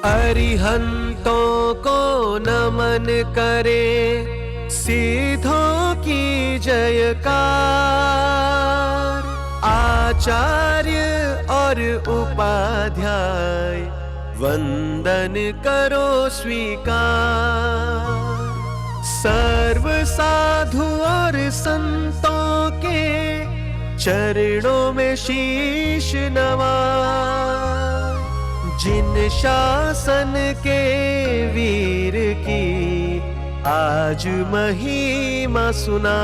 अरिहंतों को नमन करे, सिद्धों की जयकार। आचार्य और उपाध्याय वंदन करो स्वीकार। सर्व साधु और संतों के चरणों में शीश नवा। जिन शासन के वीर की आज महिमा सुनाए।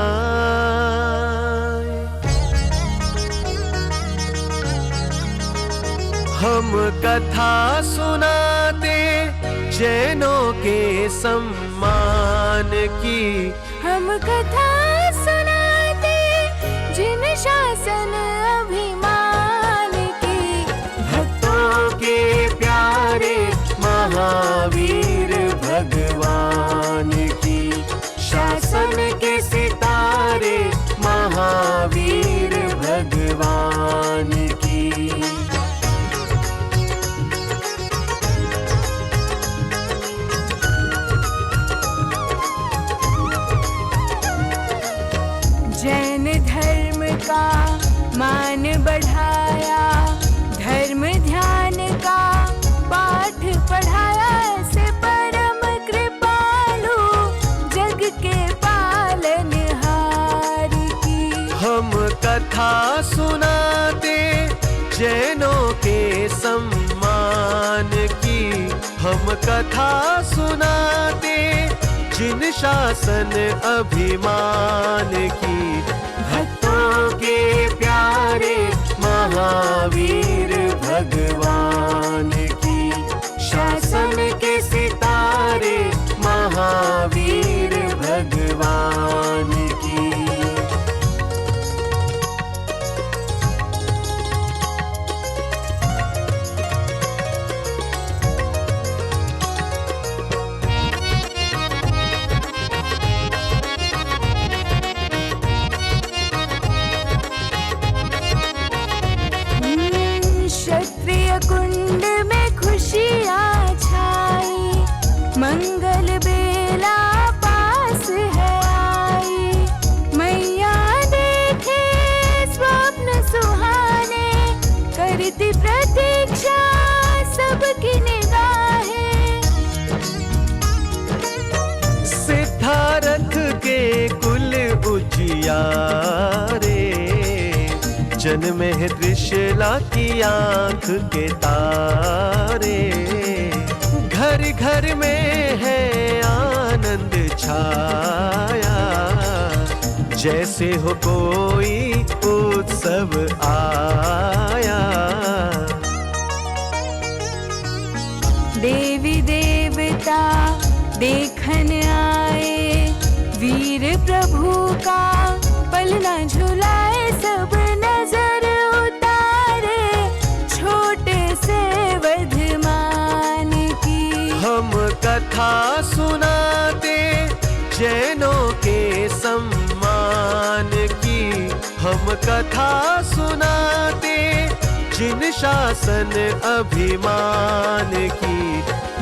हम कथा सुनाते जैनों के सम्मान की। हम कथा सुनाते जिन शासन अभिमान की। भक्तों के प्यारे महावीर भगवान की। शासन के सितारे महावीर भगवान की। जैन धर्म का मान बढ़ाया, धर्म ध्यान का पाठ पढ़ाया। ऐसे परम कृपालु जग के पालनहार की। हम कथा सुनाते जैनों के सम्मान की। हम कथा सुनाते जिन शासन अभिमान की। भक्तों के प्यारे महावीर भगवान की। शासन के सितारे महावीर भगवान की। कुंड में खुशियाँ छाई, मंगल बेला पास है आई। मैया देखे स्वप्न सुहाने, करती प्रतीक्षा सबकी निगाहें। सिद्धारथ के कुल उजियारे, जन्मे है त्रिशला की आंख के तारे। घर घर में है आनंद छाया, जैसे हो कोई उत्सव आया। देवी देवता देखन आए, वीर प्रभु का पलना झुलाए। सब नजर उतारे छोटे से वर्धमान की। हम कथा सुनाते जैनों के सम्मान की। हम कथा सुनाते जिन शासन अभिमान की।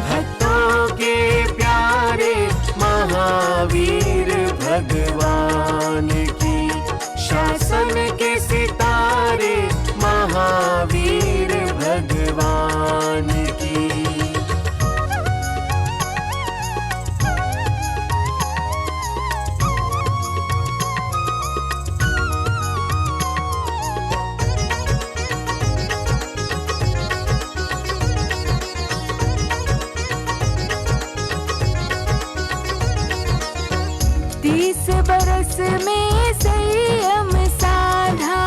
भक्तों के प्यारे महावीर भगवान की। शासन के सितारे महावीर भगवान की। बरस में संयम साधा,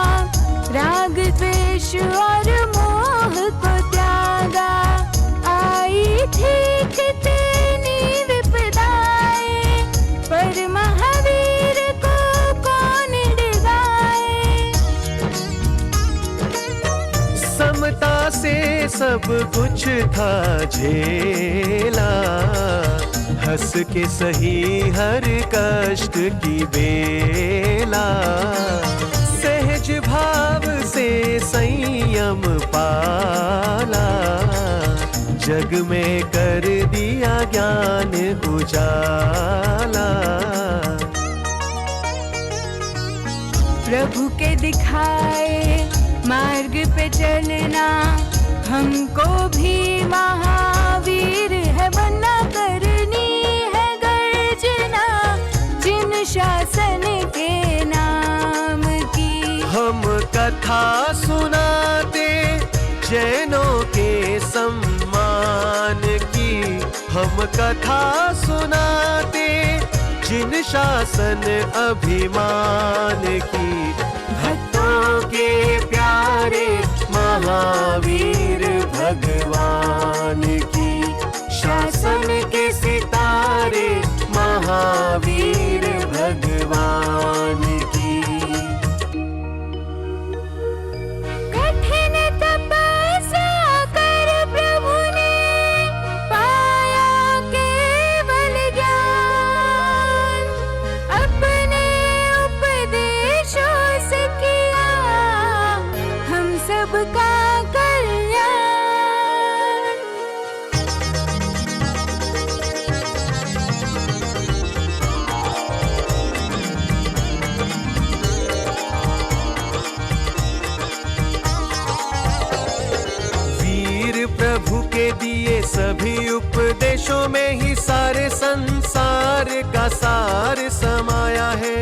राग द्वेष और मोह को त्यागा। आई ठीक तेनी विपदाएं, पर महावीर को कौन डिगाए। समता से सब कुछ था झेला, हंस के सही हर कष्ट की बेला। सहज भाव से संयम पाला, जग में कर दिया ज्ञान उजाला। प्रभु के दिखाए मार्ग पे चलना, हमको भी महावीर है बनना। करनी है गर्जना जिन शासन के नाम की। हम कथा सुनाते जैनों के सम्मान की। हम कथा सुनाते जिन शासन अभिमान की। भक्तों के प्यारे महावीर भगवान की। शासन के सितारे महावीर भगवान की। कठिन तपस्या कर प्रभु ने पाया केवल ज्ञान। अपने उपदेशों से किया हम सबका कल्याण। वीर प्रभु के दिए सभी उपदेशों में ही सारे संसार का सार समाया है।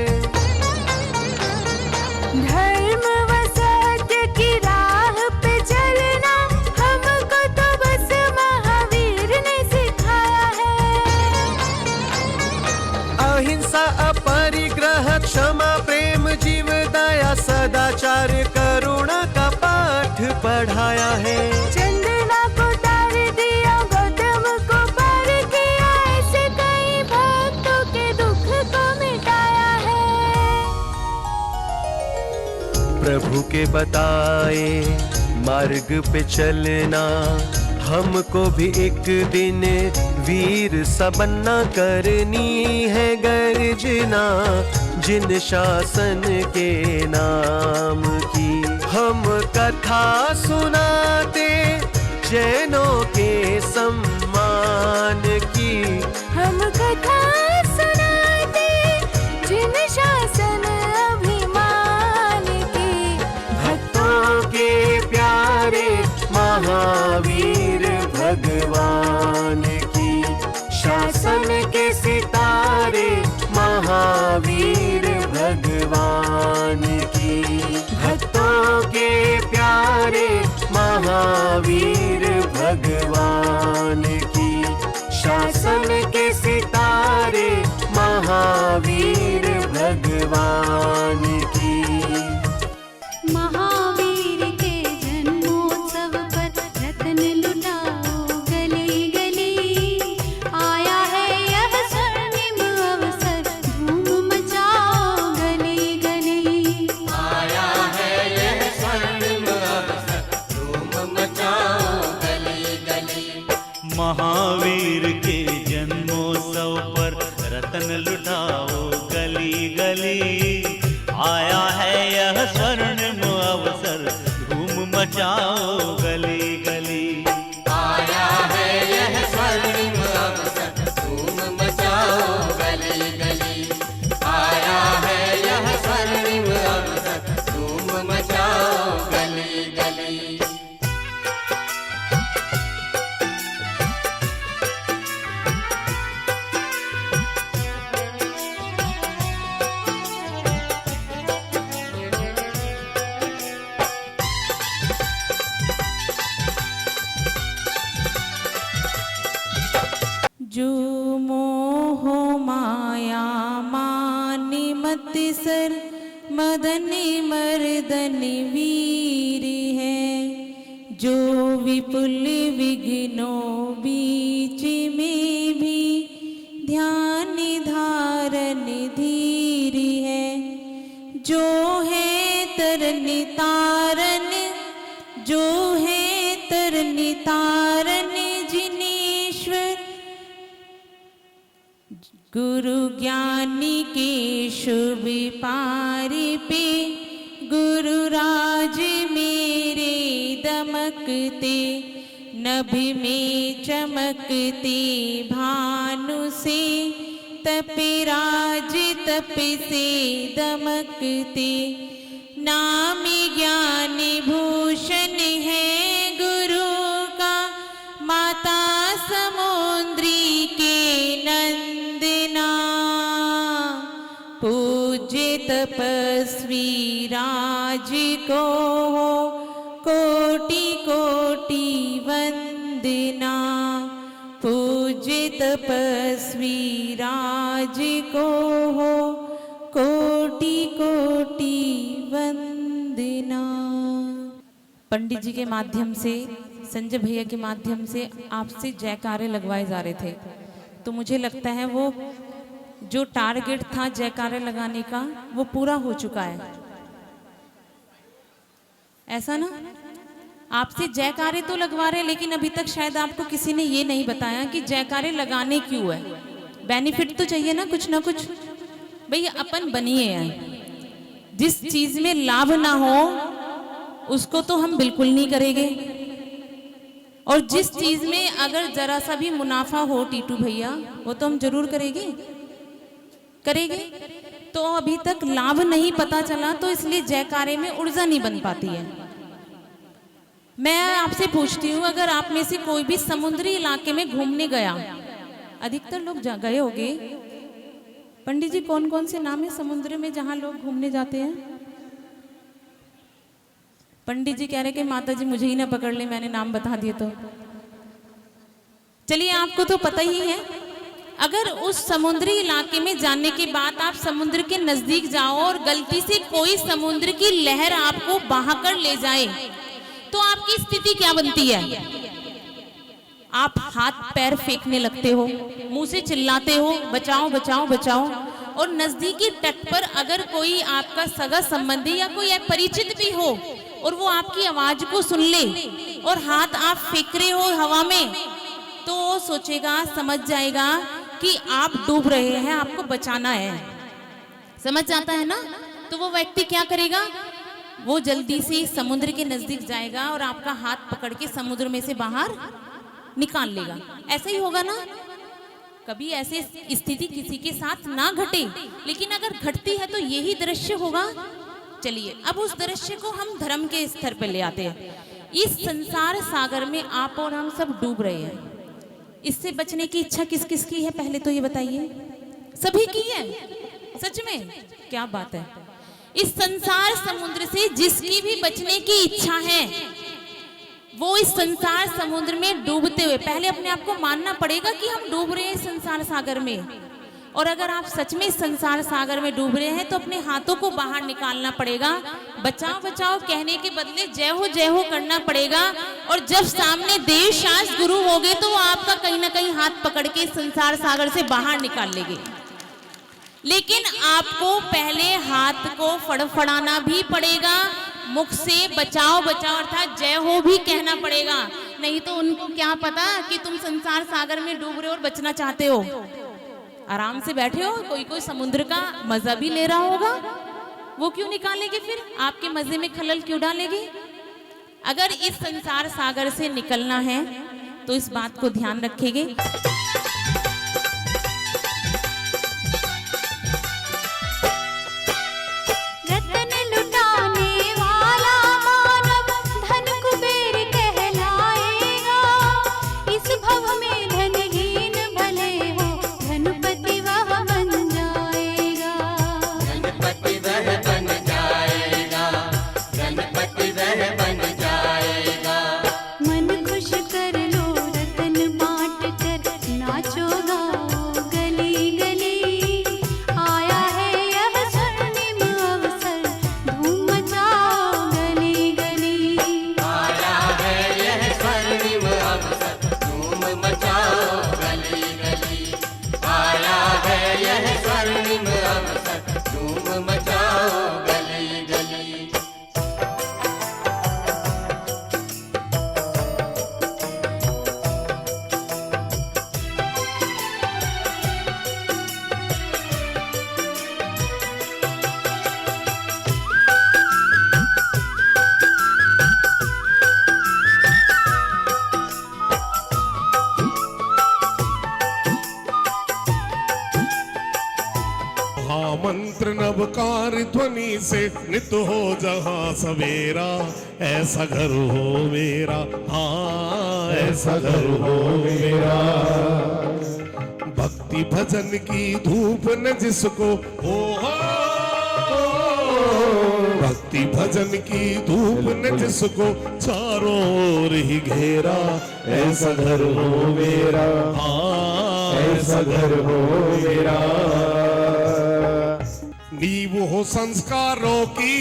धर्म व सत्य की राह पे चलना हमको तो बस महावीर ने सिखाया है। अहिंसा अपरिग्रह क्षमा प्रेम जीव दया सदाचार करुणा का पाठ पढ़ाया है। चंदना को तार दिया गौतम को पार किया। ऐसे कई भक्तों के दुख को मिटाया है। प्रभु के बताए मार्ग पे चलना, हमको भी एक दिन वीर सा बनना। करनी है गर्जना जिन शासन के नाम की। हम कथा सुनाते जैनों के सम्मान की। हम कथा सुनाते जिन शासन अभिमान की। भक्तों के प्यारे महावीर भगवान की। शासन के सितारे महावीर भगवान की। भक्तों के प्यारे महावीर भगवान की। शासन के सितारे महावीर भगवान की। महावीर के जन्मोत्सव पर रत्न लुटाओ गली गली। आया है यह स्वर्णिम अवसर, धूम मचाओ गली गली। आया है यह स्वर्णिम अवसर, धूम मचाओ गली गली। महावीर के जन्मोत्सव पर रत्न लुटाओ गली गली। आया है यह स्वर्णिम अवसर, धूम मचाओ गली गली। आया है यह स्वर्णिम अवसर, धूम मचाओ गली गली। आया है यह स्वर्णिम अवसर, धूम मचाओ गली गली। जो मोह माया मानि मति सर मदनी मर्दनी वीर है। जो विपुल विघ्नों बीच में भी ध्यान धारण धीर है। जो है तरन तारन, जो है तरन तारन जिनेश्वर। गुरु ज्ञानी के शुभ पारी पे गुरु राज मेरे दमकते। नभ में चमकती भानु से, तपिराज तप से दमकते। नाम ज्ञान भूषण है गुरु का, माता समुद्री के नंदना। पूज्य तपस्वी राज को कोटि कोटि वंदना। पूज्य तपस्वी राज को कोटि कोटि वंदना। पंडित जी के माध्यम से, संजय भैया के माध्यम से आपसे जयकारे लगवाए जा रहे थे, तो मुझे लगता है वो जो टारगेट था जयकारे लगाने का वो पूरा हो चुका है, ऐसा ना? आपसे जयकारे तो लगवा रहे, लेकिन अभी तक शायद आपको किसी ने ये नहीं बताया कि जयकारे लगाने क्यों है। बेनिफिट तो चाहिए ना कुछ भैया। अपन बनिए हैं, जिस चीज में लाभ ना हो उसको तो हम बिल्कुल नहीं करेंगे, और जिस चीज में अगर जरा सा भी मुनाफा हो टीटू भैया, वो तो हम जरूर करेंगे। तो अभी तक लाभ नहीं पता चला, तो इसलिए जयकारे में ऊर्जा नहीं बन पाती है। मैं आपसे पूछती हूँ, अगर आप में से कोई भी समुद्री इलाके में घूमने गया, अधिकतर लोग गए होंगे, पंडित जी कौन कौन से नाम है समुद्र में जहां लोग घूमने जाते हैं? पंडित जी कह रहे कि माता जी मुझे ही ना पकड़ ले, मैंने नाम बता दिए तो। चलिए, आपको तो पता ही है। अगर उस समुद्री इलाके में जाने के बाद आप समुद्र के नजदीक जाओ और गलती से कोई समुद्र की लहर आपको बहाकर ले जाए, तो आपकी स्थिति क्या बनती है? आप हाथ पैर फेंकने लगते हो, मुंह से चिल्लाते हो बचाओ बचाओ बचाओ। और नजदीकी तट पर अगर कोई आपका सगा संबंधी या कोई परिचित भी हो और वो आपकी आवाज को सुन ले और हाथ आप फेंक रहे हो हवा में, तो वो सोचेगा, समझ जाएगा कि आप डूब रहे हैं, आपको बचाना है। समझ जाता है ना? तो वो व्यक्ति क्या करेगा? वो जल्दी से समुद्र के नजदीक जाएगा और आपका हाथ पकड़ के समुद्र में से बाहर निकाल लेगा। ऐसा ही होगा ना? कभी ऐसे स्थिति किसी के साथ ना घटे, लेकिन अगर घटती है तो यही दृश्य होगा। चलिए, अब उस दृश्य को हम धर्म के स्तर पर ले आते हैं। इस संसार सागर में आप और हम सब डूब रहे हैं। इससे बचने की इच्छा किस किस की है, पहले तो ये बताइए। सभी की है, सच में? क्या बात है। इस संसार समुद्र से जिसकी भी बचने की इच्छा है, वो इस संसार समुद्र में डूबते हुए पहले अपने आप को मानना पड़ेगा कि हम डूब रहे हैं संसार सागर में। और अगर आप सच में संसार सागर में डूब रहे हैं तो अपने हाथों को बाहर निकालना पड़ेगा। बचाओ बचाओ कहने के बदले जय हो करना पड़ेगा। और जब सामने देव शास्त्र गुरु होगे तो वो आपका कहीं ना कहीं हाथ पकड़ के संसार सागर से बाहर निकाल लेंगे। लेकिन आपको पहले हाथ को फड़फड़ाना भी पड़ेगा, मुख से बचाओ बचाओ अर्थात जय हो भी कहना पड़ेगा। नहीं तो उनको क्या पता कि तुम संसार सागर में डूब रहे हो और बचना चाहते हो। आराम से बैठे हो, कोई कोई समुद्र का मजा भी ले रहा होगा, वो क्यों निकालेंगे? फिर आपके मजे में खलल क्यों डालेंगे? अगर इस संसार सागर से निकलना है तो इस बात को ध्यान रखेंगे। मन खुश कर लो रतन बांट कर, नवकार ध्वनि से नित हो जहां सवेरा, ऐसा घर हो मेरा, हाँ ऐसा घर हो मेरा। भक्ति भजन की धूप न जिसको हो, भक्ति भजन की धूप न जिसको चारों ओर ही घेरा, ऐसा घर हो मेरा, हाँ ऐसा घर हो मेरा। नींव हो संस्कारों की,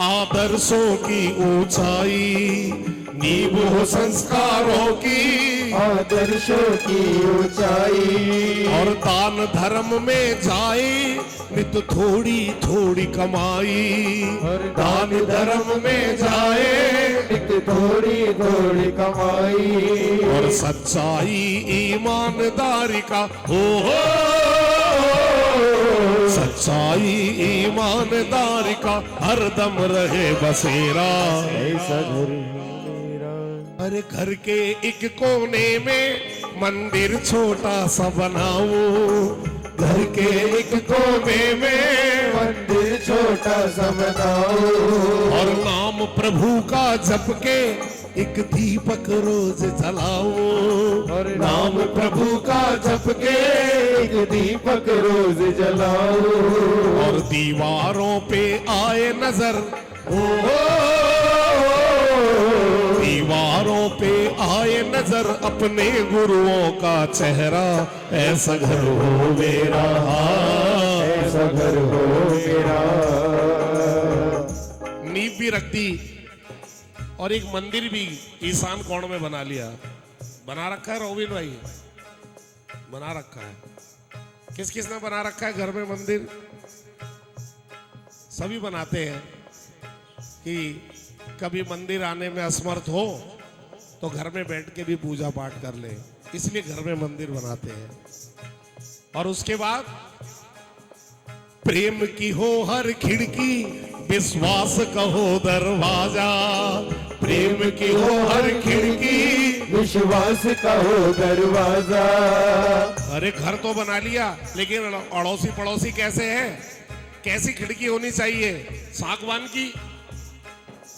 आदर्शों की ऊंचाई, नींव हो संस्कारों की, आदर्शों की ऊंचाई। और दान धर्म में जाए नित थोड़ी थोड़ी कमाई, और दान धर्म में जाए नित थोड़ी थोड़ी कमाई। और सच्चाई ईमानदारी का हो, सच्चाई ईमानदारी का हरदम रहे बसेरा, ऐसा घर मेरा। अरे घर के एक कोने में मंदिर छोटा सा बनाऊं, घर के एक कोने में मंदिर छोटा सा बनाओ। और नाम प्रभु का जप के एक दीपक रोज जलाऊं, और नाम प्रभु का जप के एक दीपक रोज जलाओ। और दीवारों पे आए नजर, दीवारों पे आए नजर अपने गुरुओं का चेहरा, ऐसा घर हो मेरा, ऐसा घर हो मेरा। नींव भी रख दी और एक मंदिर भी ईशान कोण में बना लिया। बना रखा है रोबिन भाई, बना रखा है। किस किस ने बना रखा है घर में मंदिर? सभी बनाते हैं कि कभी मंदिर आने में असमर्थ हो तो घर में बैठ के भी पूजा पाठ कर ले, इसलिए घर में मंदिर बनाते हैं। और उसके बाद प्रेम की हो हर खिड़की, विश्वास कहो दरवाजा, प्रेम की हो हर खिड़की, विश्वास का हो दरवाजा। अरे घर तो बना लिया लेकिन अड़ोसी पड़ोसी कैसे हैं? कैसी खिड़की होनी चाहिए? सागवान की,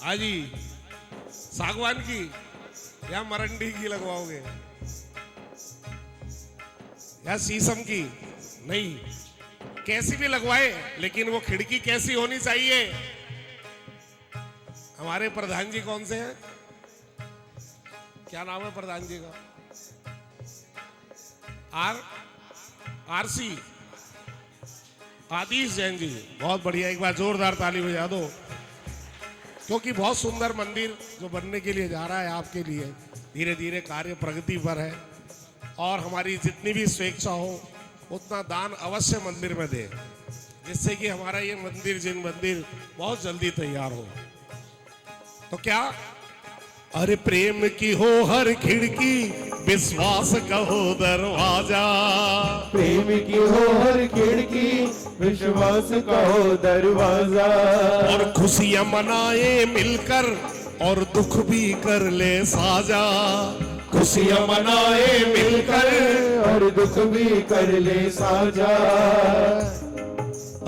हाजी सागवान की या मरंडी की लगवाओगे या शीशम की? नहीं, कैसी भी लगवाए लेकिन वो खिड़की कैसी होनी चाहिए? हमारे प्रधान जी कौन से हैं? क्या नाम है प्रधान जी का? आरसी आदिश जैन जी, बहुत बढ़िया। एक बार जोरदार ताली बजा दो, क्योंकि बहुत सुंदर मंदिर जो बनने के लिए जा रहा है आपके लिए, धीरे धीरे कार्य प्रगति पर है। और हमारी जितनी भी स्वेच्छा हो उतना दान अवश्य मंदिर में दे, जिससे कि हमारा ये मंदिर जिन मंदिर बहुत जल्दी तैयार हो। तो क्या? अरे प्रेम की हो हर खिड़की, विश्वास कहो दरवाजा, प्रेम की हो हर खिड़की, विश्वास का हो दरवाजा। और खुशियां मनाए मिलकर और दुख भी कर ले साजा, खुशियां मनाए मिलकर और दुख भी कर ले साझा।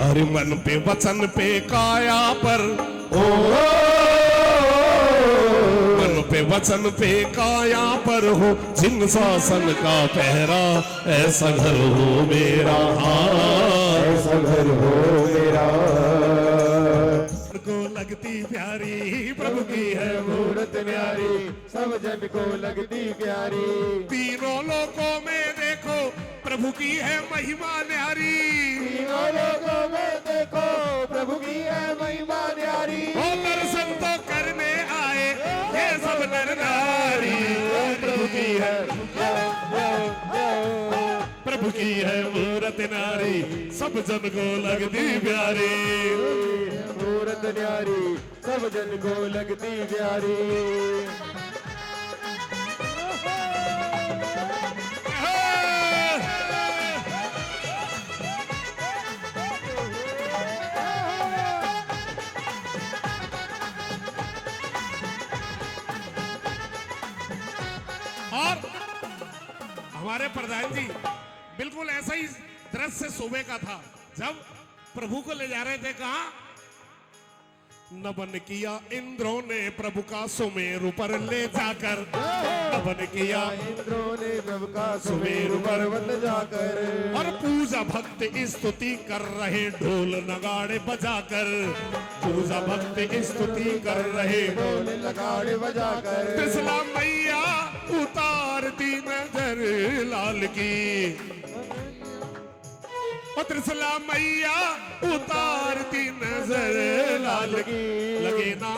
अरे मन पे वचन पे काया पर, मन पे वचन पे काया पर हो जिन शासन का पहरा, ऐसा घर हो मेरा, ऐसा घर हो मेरा। को लगती प्यारी प्रभु की है मूरत न्यारी, सब जन को लगती प्यारी। तीनों लोकों में देखो प्रभु की है महिमा न्यारी, तीनों लोगों में देखो प्रभु की है महिमा न्यारी। ओ दर्शन तो करने आए ये सब नर नारी, प्रभु की है, प्रभु की है मूरत नारी, सब जन को लगती प्यारी। मूरत न्यारी, सब जन को लगती प्यारी। और हमारे प्रधान जी बिल्कुल ऐसा ही दृश्य सुबह का था, जब प्रभु को ले जा रहे थे कहा? नमन किया इंद्रों ने प्रभु का सुमेरु पर ले जाकर, नमन किया इंद्रों ने प्रभु का सुमेरु पर्वत जाकर, और पूजा भक्त स्तुति कर रहे ढोल नगाड़े बजाकर, पूजा भक्त स्तुति कर रहे ढोल नगाड़े बजाकर, त्रिशला मैया उतारती नजर लाल की, और त्रिशला मैया उतारती नजर लाल की, लगे ना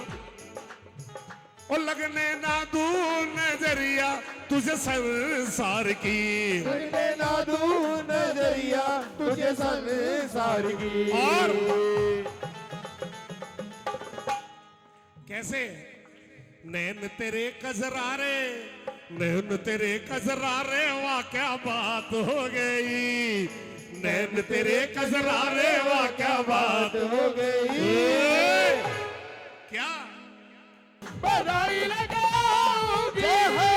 और लगने ना दू नजरिया तुझे संसार की, लगने ना दूर नजरिया तुझे संसार की। और कैसे? नैन तेरे कजरारे, नैन तेरे कजरारे, वाह क्या बात हो गई, नैन तेरे कजरारे, वाह क्या बात हो गई। क्या बधाई लगाओगे हो,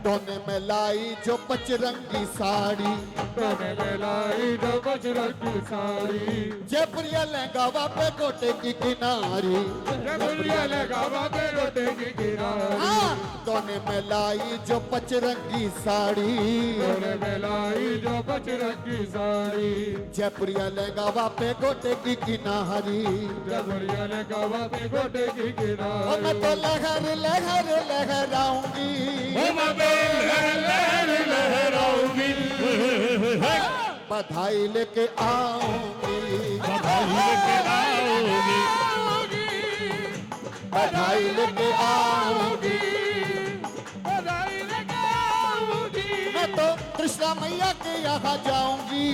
तूने में लाई जो पचरंगी साड़ी, तूने में लाई जो पचरंगी साड़ी, जयपुरिया लहंगा पे गोटे की किनारी, जयपुरिया लहंगा पे गोटे की किनारी। हाँ, तूने में लाई जो पचरंगी साड़ी, तूने में लाई जो पचरंगी साड़ी, जयपुरिया लहंगा पे गोटे की किनारी, जयपुरिया लहंगा पे गोटे की किनारी। और मैं तो लहर लहर लहराऊंगी, लहर लहराऊंगी, बधाई लेके आऊंगी, बधाई लेके आऊंगी, बधाई लेके आऊंगी, बधाई लेके आऊंगी। मैं तो कृष्णा मैया के यहाँ जाऊंगी,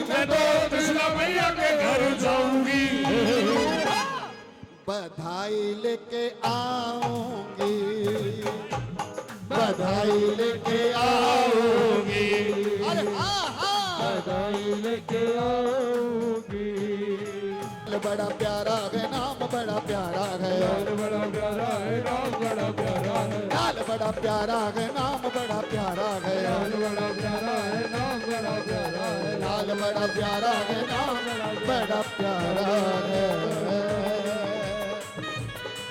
मैं तो त्रिशला मैया के घर जाऊंगी, बधाई लेके आऊंगी, बधाई लेके आऊंगी। अरे हाँ हाँ, बधाई लेके आऊंगी। बड़ा प्यारा है नाम, बड़ा प्यारा है, बड़ा प्यारा है नाम, बड़ा प्यारा है, लाल बड़ा प्यारा है नाम, बड़ा प्यारा है, लाल बड़ा प्यारा है नाम, बड़ा प्यारा है, लाल बड़ा प्यारा है नाम, बड़ा प्यारा है।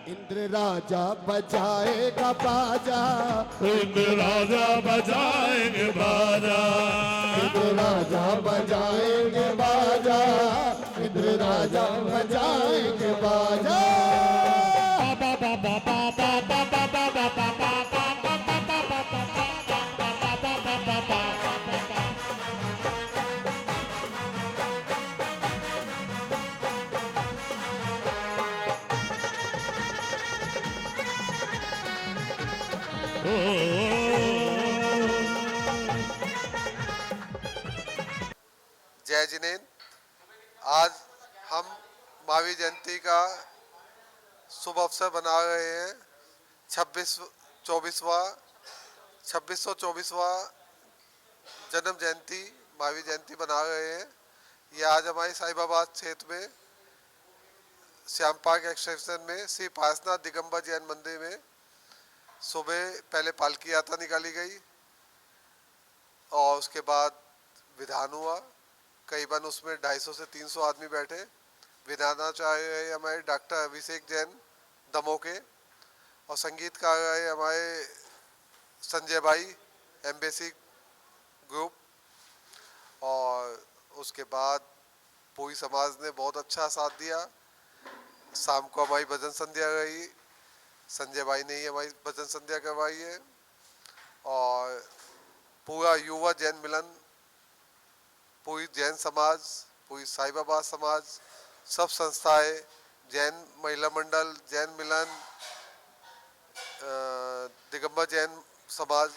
इंद्र राजा बजाएगा बाजा, इंद्र राजा बजाएंगे बाजा, इंद्र राजा बजाएंगे बाजा, इंद्र राजा बजाएंगे बाजा। जय जिनेन्द्र। आज हम महावीर जयंती का शुभ अवसर बना रहे हैं। 2624वां जन्म जयंती महावीर जयंती बना रहे हैं। ये आज हमारे साहिबाबाद क्षेत्र में श्याम पार्क एक्सटेंशन में श्री पारसनाथ दिगंबर जैन मंदिर में सुबह पहले पालकी यात्रा निकाली गई और उसके बाद विधान हुआ। करीबन उसमें 250 से 300 आदमी बैठे। विधानाचार्य रहे हमारे डॉक्टर अभिषेक जैन दमोह के और संगीतकार रहे हमारे संजय भाई एम्बेसी ग्रुप। और उसके बाद पूरी समाज ने बहुत अच्छा साथ दिया। शाम को हमारी भजन संध्या रही, संजय भाई ने ही हमारी भजन संध्या करवाई है। और पूरा युवा जैन मिलन, पूरी जैन समाज, पूरी साईबाबा समाज, सब संस्थाएं, जैन महिला मंडल, जैन मिलन, दिगंबर जैन समाज,